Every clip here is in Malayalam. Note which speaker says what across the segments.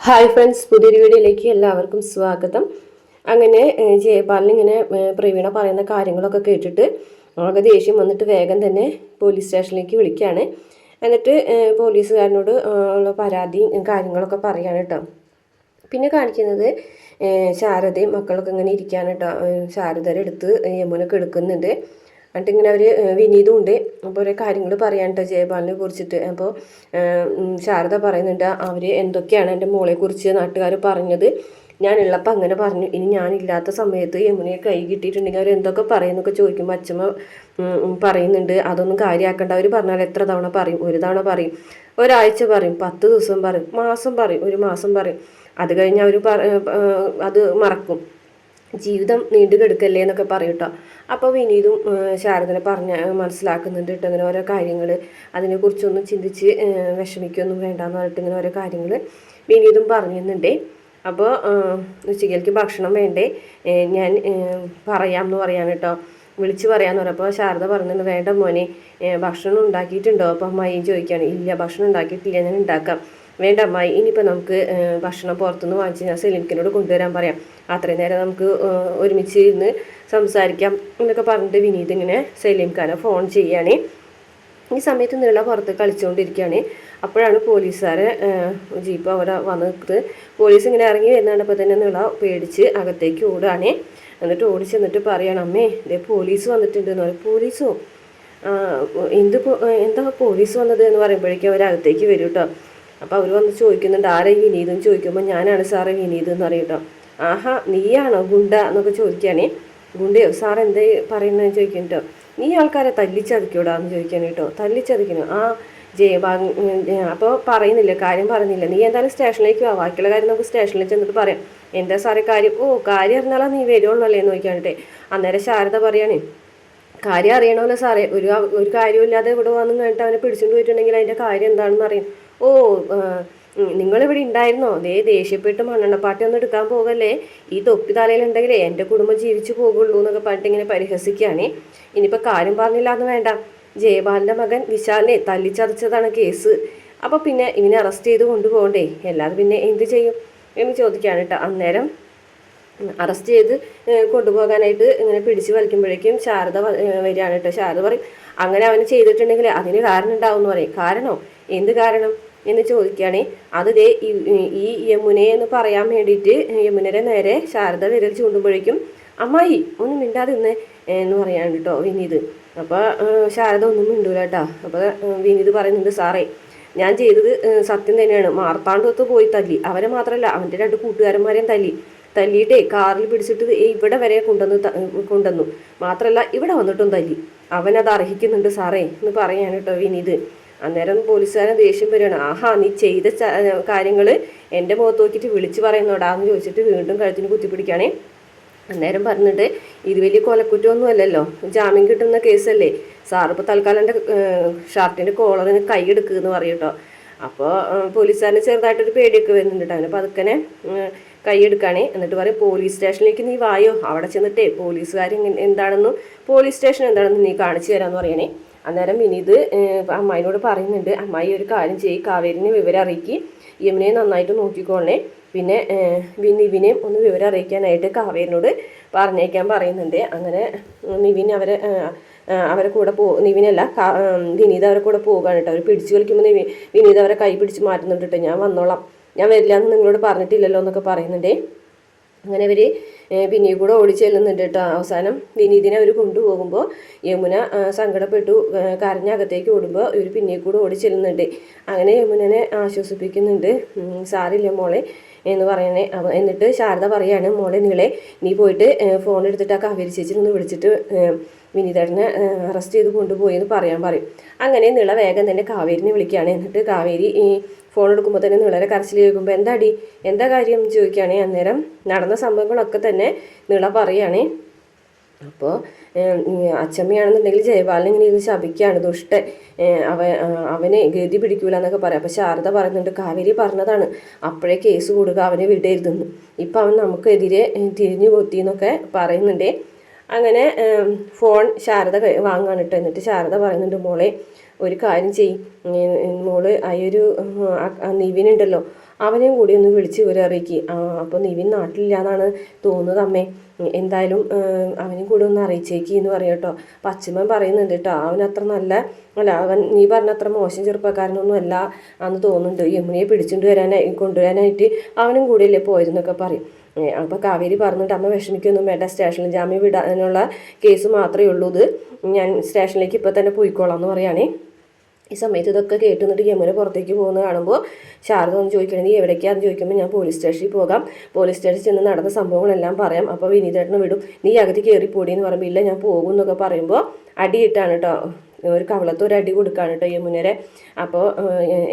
Speaker 1: ഹായ് ഫ്രണ്ട്സ്, പുതിയൊരു വീഡിയോയിലേക്ക് എല്ലാവർക്കും സ്വാഗതം. അങ്ങനെ ജയപാലിനിങ്ങനെ പ്രവീണ പറയുന്ന കാര്യങ്ങളൊക്കെ കേട്ടിട്ട് ആകെ ദേഷ്യം വന്നിട്ട് വേഗം തന്നെ പോലീസ് സ്റ്റേഷനിലേക്ക് വിളിക്കുകയാണ്. എന്നിട്ട് പോലീസുകാരനോട് ഉള്ള പരാതിയും കാര്യങ്ങളൊക്കെ പറയാണ് കേട്ടോ. പിന്നെ കാണിക്കുന്നത് ശാരദയും മക്കളൊക്കെ ഇങ്ങനെ ഇരിക്കുകയാണ് കേട്ടോ. ശാരദയുടെ അടുത്ത് യമുനൊക്കെ എടുക്കുന്നുണ്ട്. എന്നിട്ട് ഇങ്ങനെ അവർ വിനീതും ഉണ്ട്. അപ്പോൾ ഓരോ കാര്യങ്ങൾ പറയാനിട്ടോ ജയപാലിനെ കുറിച്ചിട്ട്. അപ്പോൾ ശാരദ പറയുന്നുണ്ട്, അവർ എന്തൊക്കെയാണ് എൻ്റെ മോളെക്കുറിച്ച് നാട്ടുകാർ പറഞ്ഞത്, ഞാനുള്ളപ്പോൾ അങ്ങനെ പറഞ്ഞു, ഇനി ഞാനില്ലാത്ത സമയത്ത് യമുനയെ കൈ കിട്ടിയിട്ടുണ്ടെങ്കിൽ അവർ എന്തൊക്കെ പറയുന്നൊക്കെ ചോദിക്കുമ്പോൾ അച്ഛമ്മ പറയുന്നുണ്ട്, അതൊന്നും കാര്യമാക്കേണ്ട. അവർ പറഞ്ഞാൽ എത്ര തവണ പറയും? ഒരു തവണ പറയും, ഒരാഴ്ച പറയും, 10 ദിവസം പറയും, മാസം പറയും, ഒരു മാസം പറയും. അത് കഴിഞ്ഞ് അവർ അത് മറക്കും. ജീവിതം നീണ്ടു കിടക്കല്ലേ എന്നൊക്കെ പറയും കേട്ടോ. അപ്പോൾ വിനീതും ശാരദനെ മനസ്സിലാക്കുന്നുണ്ട് കേട്ടോ. ഇങ്ങനെ ഓരോ കാര്യങ്ങൾ, അതിനെക്കുറിച്ചൊന്നും ചിന്തിച്ച് വിഷമിക്കൊന്നും വേണ്ടാന്ന് പറഞ്ഞിട്ട് ഇങ്ങനെ ഓരോ കാര്യങ്ങൾ വിനീതും പറഞ്ഞിരുന്നുണ്ടേ. അപ്പോൾ ഉച്ചയ്ക്ക് ഭക്ഷണം വേണ്ടേ, ഞാൻ പറയാമെന്ന് പറയാൻ കേട്ടോ, വിളിച്ച് പറയാമെന്ന് പറയാം. അപ്പോൾ ശാരദ പറഞ്ഞിട്ടുണ്ട്, വേണ്ട മോനെ, ഭക്ഷണം ഉണ്ടാക്കിയിട്ടുണ്ടോ? അപ്പോൾ അമ്മായിയും ചോദിക്കുകയാണ്, ഇല്ല ഭക്ഷണം ഉണ്ടാക്കിയിട്ടില്ല, ഞാൻ ഉണ്ടാക്കാം. വേണ്ട അമ്മായി, ഇനിയിപ്പോൾ നമുക്ക് ഭക്ഷണം പുറത്തുനിന്ന് വാങ്ങിച്ച് ഞാൻ സെലിൻക്കിനോട് കൊണ്ടുവരാൻ പറയാം, അത്രയും നേരം നമുക്ക് ഒരുമിച്ച് ഇരുന്ന് സംസാരിക്കാം എന്നൊക്കെ പറഞ്ഞിട്ട് വിനീത് ഇങ്ങനെ സെലിൻഖാനെ ഫോൺ ചെയ്യുകയാണ്. ഈ സമയത്ത് നീള പുറത്ത് കളിച്ചുകൊണ്ടിരിക്കുകയാണ്. അപ്പോഴാണ് പോലീസുകാരെ ജീപ്പ് അവിടെ വന്നത്. പോലീസ് ഇങ്ങനെ ഇറങ്ങി വരുന്നപ്പോൾ തന്നെ നീള പേടിച്ച് അകത്തേക്ക് ഓടുകയാണ്. എന്നിട്ട് ഓടിച്ചെന്നിട്ട് പറയണം, അമ്മേ ഇതേ പോലീസ് വന്നിട്ടുണ്ടെന്ന് പറയും. പോലീസോ? എന്താ പോലീസ് വന്നത് എന്ന് പറയുമ്പോഴേക്കും അവരകത്തേക്ക് വരും കേട്ടോ. അപ്പോൾ അവർ വന്ന് ചോദിക്കുന്നുണ്ട്, ആരെ വിനീതെന്ന് ചോദിക്കുമ്പോൾ ഞാനാണ് സാറേ വിനീത് എന്ന് പറയും കേട്ടോ. ആഹാ, നീയാണോ ഗുണ്ട എന്നൊക്കെ ചോദിക്കുകയാണേ. ഗുണ്ടയോ? സാർ എന്താ പറയുന്നതെന്ന് ചോദിക്കും കേട്ടോ. നീ ആൾക്കാരെ തല്ലിച്ചതയ്ക്കൂടാന്ന് ചോദിക്കാൻ കേട്ടോ. തല്ലിച്ചതയ്ക്കുന്നു? ആ അപ്പോൾ പറയുന്നില്ല, കാര്യം പറയുന്നില്ല. നീ എന്തായാലും സ്റ്റേഷനിലേക്ക് വാ, ബാക്കിയുള്ള കാര്യം നമുക്ക് സ്റ്റേഷനിൽ ചെന്നിട്ട് പറയാം. എന്താ സാറേ കാര്യം? ഓ, കാര്യം അറിഞ്ഞാലാ നീ വരുള്ളൂ അല്ലേ എന്ന് ചോദിക്കാനിട്ടെ. അന്നേരം ശാരദ പറയാണ്, കാര്യം അറിയണമല്ലോ സാറേ, ഒരു കാര്യമില്ലാതെ ഇവിടെ വന്നു കഴിഞ്ഞിട്ട് അവനെ പിടിച്ചുകൊണ്ട് പോയിട്ടുണ്ടെങ്കിൽ അതിൻ്റെ കാര്യം എന്താണെന്ന് അറിയും. ഓ, നിങ്ങളിവിടെ ഉണ്ടായിരുന്നോ? ദേഷ്യപ്പെട്ട് മണ്ണെണ്ണപ്പാട്ടി ഒന്നും എടുക്കാൻ പോകല്ലേ, ഈ തൊപ്പി തലയിലുണ്ടെങ്കിലേ എൻ്റെ കുടുംബം ജീവിച്ചു പോകുള്ളൂ എന്നൊക്കെ പറഞ്ഞിട്ട് ഇങ്ങനെ പരിഹസിക്കുകയാണ്. ഇനിയിപ്പോൾ കാര്യം പറഞ്ഞില്ല എന്ന് വേണ്ട, ജയപാലിൻ്റെ മകൻ വിശാലിനെ തല്ലിച്ചതച്ചതാണ് കേസ്. അപ്പോൾ പിന്നെ ഇവനെ അറസ്റ്റ് ചെയ്ത് കൊണ്ടുപോകണ്ടേ, അല്ലാതെ പിന്നെ എന്ത് ചെയ്യും എന്ന് ചോദിക്കുകയാണ് കേട്ടോ. അന്നേരം അറസ്റ്റ് ചെയ്ത് കൊണ്ടുപോകാനായിട്ട് ഇങ്ങനെ പിടിച്ച് വലിക്കുമ്പോഴേക്കും ശാരദ വരികയാണ് കേട്ടോ. ശാരദ പറയും, അങ്ങനെ അവന് ചെയ്തിട്ടുണ്ടെങ്കിൽ അതിന് കാരണം ഉണ്ടാവും എന്ന് പറയും. കാരണോ? എന്ത് കാരണം എന്ന് ചോദിക്കുകയാണെ. അത് ഈ യമുനയെ എന്ന് പറയാൻ വേണ്ടിയിട്ട് യമുനയുടെ നേരെ ശാരദ വിരൽ ചൂണ്ടുമ്പോഴേക്കും അമ്മായി ഒന്നും മിണ്ടാതെ ഇന്ന് എന്ന് പറയാൻ കേട്ടോ വിനീത്. അപ്പോൾ ശാരദ ഒന്നും മിണ്ടൂല കേട്ടോ. അപ്പോൾ വിനീത് പറയുന്നുണ്ട്, സാറേ ഞാൻ ചെയ്തത് സത്യം തന്നെയാണ്. മാർത്താണ്ടൊത്ത് പോയി തല്ലി, അവരെ മാത്രമല്ല അവൻ്റെ 2 കൂട്ടുകാരന്മാരെയും തല്ലിയിട്ടേ കാറിൽ പിടിച്ചിട്ട് ഇവിടെ വരെ കൊണ്ടുവന്നു. മാത്രമല്ല ഇവിടെ വന്നിട്ടും തല്ലി. അവനത് അർഹിക്കുന്നുണ്ട് സാറേ എന്ന് പറയാൻ കേട്ടോ വിനീത്. അന്നേരം പോലീസുകാരൻ ദേഷ്യം വരികയാണ്. ആഹാ, നീ ചെയ്ത കാര്യങ്ങൾ എൻ്റെ മുഖത്ത് നോക്കിയിട്ട് വിളിച്ച് പറയുന്നോടാന്ന് ചോദിച്ചിട്ട് വീണ്ടും കഴുത്തിന് കുത്തിപ്പിടിക്കുകയാണേ. അന്നേരം പറഞ്ഞിട്ട്, ഇത് വലിയ കൊലക്കുറ്റമൊന്നും അല്ലല്ലോ, ജാമ്യം കിട്ടുന്ന കേസല്ലേ സാർ, ഇപ്പോൾ തൽക്കാലം എൻ്റെ ഷർട്ടിൻ്റെ കോളറിന് കൈ എടുക്കുക എന്ന് പറയും കേട്ടോ. അപ്പോൾ പോലീസുകാരന് ചെറുതായിട്ടൊരു പേടിയൊക്കെ വരുന്നുണ്ട് കേട്ടോ. അങ്ങനെ പതുക്കനെ കൈയെടുക്കുകയാണേ. എന്നിട്ട് പറയും, പോലീസ് സ്റ്റേഷനിലേക്ക് നീ വായോ, അവിടെ ചെന്നിട്ടേ പോലീസ് സ്റ്റേഷൻ എന്താണെന്ന് നീ കാണിച്ചു തരാമെന്ന് പറയണേ. അന്നേരം വിനീത് അമ്മായിനോട് പറയുന്നുണ്ട്, അമ്മായി ഒരു കാര്യം ചെയ്യും, കാവേരിനെ വിവരം അറിയിക്കി, യമുനയെ നന്നായിട്ട് നോക്കിക്കോളണേ. പിന്നെ നിവിനെയും ഒന്ന് വിവരം അറിയിക്കാനായിട്ട് കാവേരിനോട് പറഞ്ഞേക്കാൻ പറയുന്നുണ്ട്. അങ്ങനെ നിവിൻ അവരെ കൂടെ നിവിനല്ല വിനീത് അവരെ കൂടെ പോകുകയാണ് കേട്ടോ. അവർ പിടിച്ചു വലിക്കുമ്പോൾ വിനീത് അവരെ കൈ പിടിച്ച് മാറ്റുന്നുണ്ട് കേട്ടോ. ഞാൻ വന്നോളാം, ഞാൻ വരില്ല എന്ന് നിങ്ങളോട് പറഞ്ഞിട്ടില്ലല്ലോ എന്നൊക്കെ പറയുന്നുണ്ടേ. അങ്ങനെ അവർ വിനീത് കൂടെ ഓടി ചെല്ലുന്നുണ്ട് കേട്ടോ. അവസാനം വിനീതിനെ അവർ കൊണ്ടുപോകുമ്പോൾ യമുന സങ്കടപ്പെട്ടു കരഞ്ഞകത്തേക്ക് ഓടുമ്പോൾ ഇവർ പിന്നെ കൂടെ ഓടി ചെല്ലുന്നുണ്ട്. അങ്ങനെ യമുനനെ ആശ്വസിപ്പിക്കുന്നുണ്ട്, സാരില്ല മോളെ എന്ന് പറയണേ. എന്നിട്ട് ശാരദ പറയാണ്, മോളെ നീളെ നീ പോയിട്ട് ഫോൺ എടുത്തിട്ട് ആ കാവേരി ചേച്ചിനൊന്ന് വിളിച്ചിട്ട് വിനീതേട്ടനെ അറസ്റ്റ് ചെയ്ത് കൊണ്ടുപോയി എന്ന് പറയും. അങ്ങനെ നീള വേഗം തന്നെ കാവേരിനെ വിളിക്കുകയാണ്. എന്നിട്ട് കാവേരി ഫോൺ എടുക്കുമ്പോൾ തന്നെ നീളരെ കരച്ചിൽ കേൾക്കുമ്പോൾ എന്താ കാര്യം എന്ന് ചോദിക്കുകയാണേ. അന്നേരം നടന്ന സംഭവങ്ങളൊക്കെ തന്നെ നീള പറയുകയാണേ. അപ്പോൾ അച്ചമ്മയാണെന്നുണ്ടെങ്കിൽ ജയപാലിനെ ഇങ്ങനെ ഇരുന്ന് ശപിക്കുകയാണ്, ദുഷ്ടൻ, അവനെ ഗതി പിടിക്കൂല എന്നൊക്കെ പറയാം. അപ്പോൾ ശാരദ പറയുന്നുണ്ട്, കാവേരി പറഞ്ഞതാണ് അപ്പോഴേ കേസ് കൊടുക്കുക, അവനെ വിടരുതെന്ന്. ഇപ്പം അവൻ നമുക്കെതിരെ തിരിഞ്ഞു കൊത്തി എന്നൊക്കെ പറയുന്നുണ്ട്. അങ്ങനെ ഫോൺ ശാരദ വാങ്ങാൻ ഇട്ടോ. എന്നിട്ട് ശാരദ പറയുന്നുണ്ട്, മോളെ ഒരു കാര്യം ചെയ്യും, മോള് ആ ഒരു നിവിനുണ്ടല്ലോ അവനെയും കൂടി ഒന്ന് വിളിച്ച് ഇവരെ അറിയിക്കുക. അപ്പോൾ നിവിൻ നാട്ടിലില്ലാന്നാണ് തോന്നുന്നത് അമ്മേ, എന്തായാലും അവനും കൂടെ ഒന്ന് അറിയിച്ചേക്ക് എന്ന് പറയും കേട്ടോ. അപ്പം അച്ഛമ്മ പറയുന്നുണ്ട് കേട്ടോ, അവനത്ര നല്ല അവൻ നീ പറഞ്ഞ അത്ര മോശം ചെറുപ്പക്കാരനൊന്നും അല്ല എന്ന് തോന്നുന്നുണ്ട്, യമുനയെ കൊണ്ടുവരാനായിട്ട് അവനും കൂടെയല്ലേ പോയിരുന്നൊക്കെ പറയും. അപ്പോൾ കാവേരി പറഞ്ഞിട്ട് അമ്മ വിഷമിക്കൊന്നും വേണ്ട, സ്റ്റേഷനിൽ ജാമ്യം വിടാനുള്ള കേസ് മാത്രമേ ഉള്ളൂ, ഇത് ഞാൻ സ്റ്റേഷനിലേക്ക് ഇപ്പോൾ തന്നെ പോയിക്കോളാം എന്ന് പറയുകയാണേ. ഈ സമയത്ത് ഇതൊക്കെ കേട്ടുന്നിട്ട് യമുന പുറത്തേക്ക് പോകുന്നത് കാണുമ്പോൾ ശാരദ ഒന്ന് ചോദിക്കണം, നീ എവിടേക്കാന്ന് ചോദിക്കുമ്പോൾ ഞാൻ പോലീസ് സ്റ്റേഷനിൽ പോകാം, പോലീസ് സ്റ്റേഷനിൽ ചെന്ന് നടന്ന സംഭവങ്ങളെല്ലാം പറയാം, അപ്പോൾ വിനീതേട്ടന് വിടും, നീ അകത്ത് കയറിപ്പോടി എന്ന് പറയുമ്പോൾ ഇല്ല ഞാൻ പോകും എന്നൊക്കെ പറയുമ്പോൾ അടിയിട്ടാണ് കേട്ടോ, ഒരു കവളത്ത് ഒരു അടി കൊടുക്കുകയാണ് കേട്ടോ യമുനരെ. അപ്പോൾ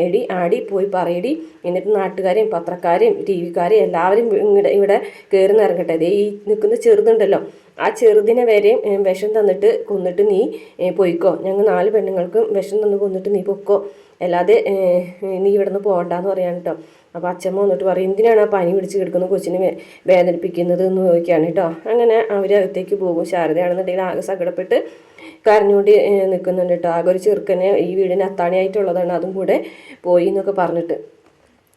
Speaker 1: എടി ആടി പോയി പറയടി, എന്നിട്ട് നാട്ടുകാരെയും പത്രക്കാരെയും ടി വിക്കാരെയും എല്ലാവരും ഇവിടെ കയറി നിറങ്ങട്ടെ, ഈ നിൽക്കുന്ന ചെറുതുണ്ടല്ലോ ആ ചെറുതിനെ വരെ വിഷം തന്നിട്ട് കൊന്നിട്ട് നീ പൊയ്ക്കോ, ഞങ്ങൾ 4 പെണ്ണുങ്ങൾക്കും വിഷം തന്ന് കൊന്നിട്ട് നീ പൊക്കോ, അല്ലാതെ നീ ഇവിടെ നിന്ന് പോകണ്ടെന്ന് പറയാൻ കേട്ടോ. അപ്പോൾ അച്ഛമ്മ വന്നിട്ട് പറയും, എന്തിനാണ് ആ പനി പിടിച്ച് കിടക്കുന്ന കൊച്ചിനെ വേദനിപ്പിക്കുന്നത് എന്ന് ചോദിക്കുകയാണ് കേട്ടോ. അങ്ങനെ അവരകത്തേക്ക് പോകും. ശാരദയാണെന്നുണ്ടെങ്കിൽ ആകെ സങ്കടപ്പെട്ട് കരഞ്ഞുകൊണ്ട് നിൽക്കുന്നുണ്ട് കേട്ടോ. ആകെ ഒരു ചെറുക്കനെ ഈ വീടിന് അത്താണിയായിട്ടുള്ളതാണ്, അതും കൂടെ പോയി എന്നൊക്കെ പറഞ്ഞിട്ട്.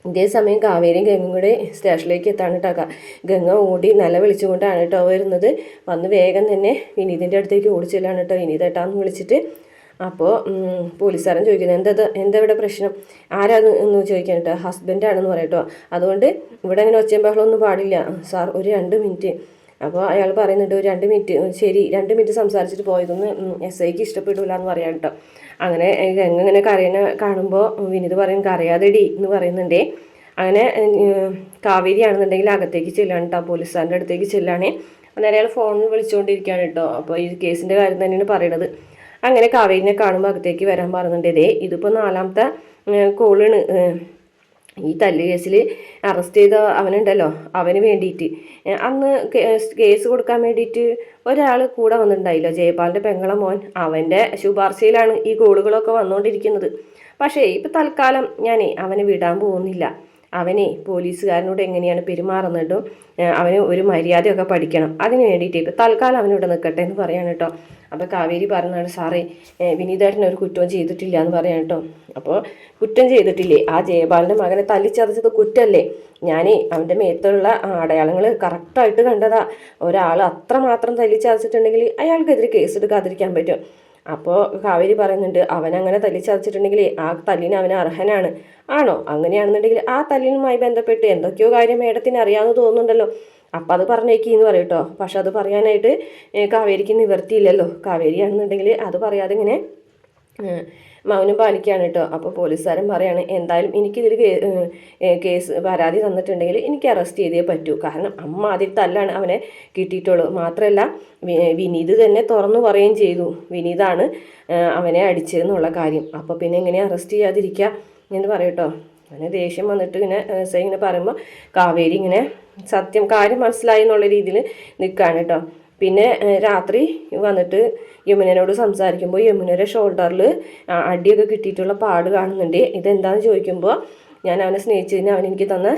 Speaker 1: ഇതേ സമയം കാവേരിയും ഗംഗയും കൂടെ സ്റ്റേഷനിലേക്ക് എത്താണ് കേട്ടോ. ഗംഗ ഓടി നല്ല വിളിച്ചുകൊണ്ടാണ് കേട്ടോ വരുന്നത്. വന്ന് വേഗം തന്നെ വിനീതിൻ്റെ അടുത്തേക്ക് ഓടിച്ചെല്ലാണ് കേട്ടോ, വിനീതേട്ടാന്ന് വിളിച്ചിട്ട്. അപ്പോൾ പോലീസുകാരൻ ചോദിക്കുന്നത് എന്താ ഇവിടെ പ്രശ്നം, ആരാന്ന് ചോദിക്കാൻ കേട്ടോ. ഹസ്ബൻഡാണെന്ന് പറയട്ടോ, അതുകൊണ്ട് ഇവിടെ അങ്ങനെ ഒച്ചയും ബഹളമൊന്നും പാടില്ല സാർ, ഒരു 2 മിനിറ്റ്. അപ്പോൾ അയാൾ പറയുന്നുണ്ട്, ഒരു 2 മിനിറ്റ് ശരി, 2 മിനിറ്റ് സംസാരിച്ചിട്ട് പോയതൊന്ന് SIക്ക് ഇഷ്ടപ്പെടില്ല എന്ന് പറയാൻ കേട്ടോ. അങ്ങനെ ഇങ്ങനെ കാണുമ്പോൾ വിനീത് പറയും, കരയാതെടി എന്ന് പറയുന്നുണ്ടേ. അങ്ങനെ കാവേരിയാണെന്നുണ്ടെങ്കിൽ അകത്തേക്ക് ചെല്ലാണ് കേട്ടോ, പോലീസുകാരൻ്റെ അടുത്തേക്ക് ചെല്ലാണ്. അന്നേരം അയാൾ ഫോണിൽ വിളിച്ചുകൊണ്ടിരിക്കുകയാണ് കേട്ടോ. അപ്പോൾ ഈ കേസിൻ്റെ കാര്യം തന്നെയാണ് പറയണത്. അങ്ങനെ കാവേരിനെ കാണുമ്പോൾ അകത്തേക്ക് വരാൻ പറയുന്നുണ്ട്. ഇതിപ്പോൾ 4ാമത്തെ കോളാണ് ഈ തല്ല് കേസിൽ അറസ്റ്റ് ചെയ്ത അവനുണ്ടല്ലോ, അവന് വേണ്ടിയിട്ട് അന്ന് കേസ് കൊടുക്കാൻ വേണ്ടിയിട്ട് ഒരാൾ കൂടെ വന്നിട്ടുണ്ടായില്ലോ, ജയപാലിൻ്റെ പെങ്ങളെ മോൻ, അവൻ്റെ ശുപാർശയിലാണ് ഈ കോളുകളൊക്കെ വന്നുകൊണ്ടിരിക്കുന്നത്. പക്ഷേ ഇപ്പം തൽക്കാലം ഞാനേ അവനെ വിടാൻ പോകുന്നില്ല, അവനെ പോലീസുകാരനോട് എങ്ങനെയാണ് പെരുമാറുന്നതും അവന് ഒരു മര്യാദയൊക്കെ പഠിക്കണം, അതിന് വേണ്ടിയിട്ട് ഇപ്പം തൽക്കാലം അവനിവിടെ നിൽക്കട്ടെ എന്ന് പറയാൻ കേട്ടോ. അപ്പോൾ കാവേരി പറഞ്ഞാണ്, സാറേ വിനീതേട്ടൻ ഒരു കുറ്റവും ചെയ്തിട്ടില്ല എന്ന് പറയാൻ കേട്ടോ. അപ്പോൾ കുറ്റം ചെയ്തിട്ടില്ലേ, ആ ജയപാലിൻ്റെ മകനെ തല്ലിച്ചതച്ചത് കുറ്റമല്ലേ, ഞാനേ അവൻ്റെ മേത്തുള്ള അടയാളങ്ങൾ കറക്റ്റായിട്ട് കണ്ടതാ, ഒരാൾ അത്രമാത്രം തല്ലിച്ചതച്ചിട്ടുണ്ടെങ്കിൽ അയാൾക്കെതിരെ കേസ് എടുക്കാതിരിക്കാൻ പറ്റും. അപ്പോൾ കാവേരി പറയുന്നുണ്ട്, അവനങ്ങനെ തല്ലിച്ചതച്ചിട്ടുണ്ടെങ്കിൽ ആ തല്ലിന് അവന് അർഹനാണ്. ആണോ, അങ്ങനെയാണെന്നുണ്ടെങ്കിൽ ആ തല്ലിനുമായി ബന്ധപ്പെട്ട് എന്തൊക്കെയോ കാര്യം മേഡത്തിന് അറിയാമെന്ന് തോന്നുന്നുണ്ടല്ലോ, അപ്പം അത് പറഞ്ഞേക്കിന്ന് പറയും കേട്ടോ. പക്ഷെ അത് പറയാനായിട്ട് കാവേരിക്ക് നിവർത്തിയില്ലല്ലോ. കാവേരിയാണെന്നുണ്ടെങ്കിൽ അത് പറയാതെ ഇങ്ങനെ മൗനം പാലിക്കുകയാണ് കേട്ടോ. അപ്പോൾ പോലീസുകാരൻ പറയാണ്, എന്തായാലും എനിക്കിതിൽ കേസ് പരാതി തന്നിട്ടുണ്ടെങ്കിൽ എനിക്ക് അറസ്റ്റ് ചെയ്തേ പറ്റൂ, കാരണം അമ്മ ആദ്യം തല്ലാണ് അവനെ കിട്ടിയിട്ടുള്ളൂ. മാത്രമല്ല വിനീത് തന്നെ തുറന്നു പറയുകയും ചെയ്തു, വിനീതാണ് അവനെ അടിച്ചതെന്നുള്ള കാര്യം. അപ്പോൾ പിന്നെ എങ്ങനെ അറസ്റ്റ് ചെയ്യാതിരിക്കുക എന്ന് പറയട്ടോ. അങ്ങനെ ദേഷ്യം വന്നിട്ട് ഇങ്ങനെ പറയുമ്പോൾ കാവേരി ഇങ്ങനെ സത്യം കാര്യം മനസ്സിലായി എന്നുള്ള രീതിയിൽ നിൽക്കുകയാണ് കേട്ടോ. പിന്നെ രാത്രി വന്നിട്ട് യമുനയോട് സംസാരിക്കുമ്പോൾ യമുനയുടെ ഷോൾഡറിൽ അടിയൊക്കെ കിട്ടിയിട്ടുള്ള പാട് കാണുന്നുണ്ട്. ഇതെന്താണെന്ന് ചോദിക്കുമ്പോൾ ഞാൻ അവനെ സ്നേഹിച്ചതിന് അവൻ എനിക്ക് തന്ന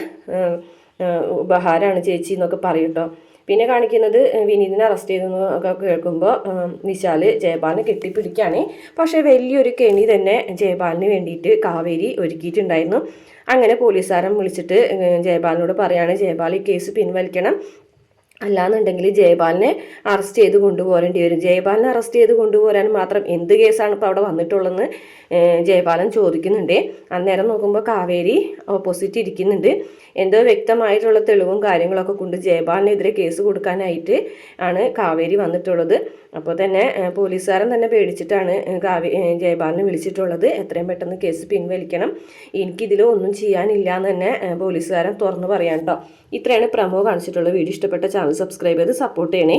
Speaker 1: ഉപഹാരമാണ് ചേച്ചി എന്നൊക്കെ പറയും കേട്ടോ. പിന്നെ കാണിക്കുന്നത് വിനീതിനെ അറസ്റ്റ് ചെയ്തെന്നൊക്കെ കേൾക്കുമ്പോൾ വിശാൽ ജയപാലിനെ കെട്ടിപ്പിടിക്കുകയാണ്. പക്ഷേ വലിയൊരു കെണി തന്നെ ജയപാലിന് വേണ്ടിയിട്ട് കാവേരി ഒരുക്കിയിട്ടുണ്ടായിരുന്നു. അങ്ങനെ പോലീസുകാരൻ വിളിച്ചിട്ട് ജയപാലിനോട് പറയാണ്, ജയപാൽ ഈ കേസ് പിൻവലിക്കണം, അല്ലാന്നുണ്ടെങ്കിൽ ജയപാലിനെ അറസ്റ്റ് ചെയ്ത് കൊണ്ടുപോരേണ്ടി വരും. ജയപാലിനെ അറസ്റ്റ് ചെയ്ത് കൊണ്ടുപോരാൻ മാത്രം എന്ത് കേസാണ് ഇപ്പോൾ അവിടെ വന്നിട്ടുള്ളതെന്ന് ജയപാലൻ ചോദിക്കുന്നുണ്ട്. അന്നേരം നോക്കുമ്പോൾ കാവേരി ഓപ്പോസിറ്റ് ഇരിക്കുന്നുണ്ട്. എന്തോ വ്യക്തമായിട്ടുള്ള തെളിവും കാര്യങ്ങളൊക്കെ കൊണ്ട് ജയപാലിനെതിരെ കേസ് കൊടുക്കാനായിട്ട് ആണ് കാവേരി വന്നിട്ടുള്ളത്. അപ്പോൾ തന്നെ പോലീസുകാരൻ തന്നെ പേടിച്ചിട്ടാണ് ജയപാലിനെ വിളിച്ചിട്ടുള്ളത്. എത്രയും പെട്ടെന്ന് കേസ് പിൻവലിക്കണം, എനിക്കിതിൽ ഒന്നും ചെയ്യാനില്ല എന്ന് തന്നെ പോലീസുകാരൻ തുറന്നു പറയാം കേട്ടോ. ഇത്രയാണ് പ്രമോ കാണിച്ചിട്ടുള്ളത്. വീഡിയോ ഇഷ്ടപ്പെട്ട ചാനൽ സബ്സ്ക്രൈബ് ചെയ്ത് സപ്പോർട്ട് ചെയ്യണേ.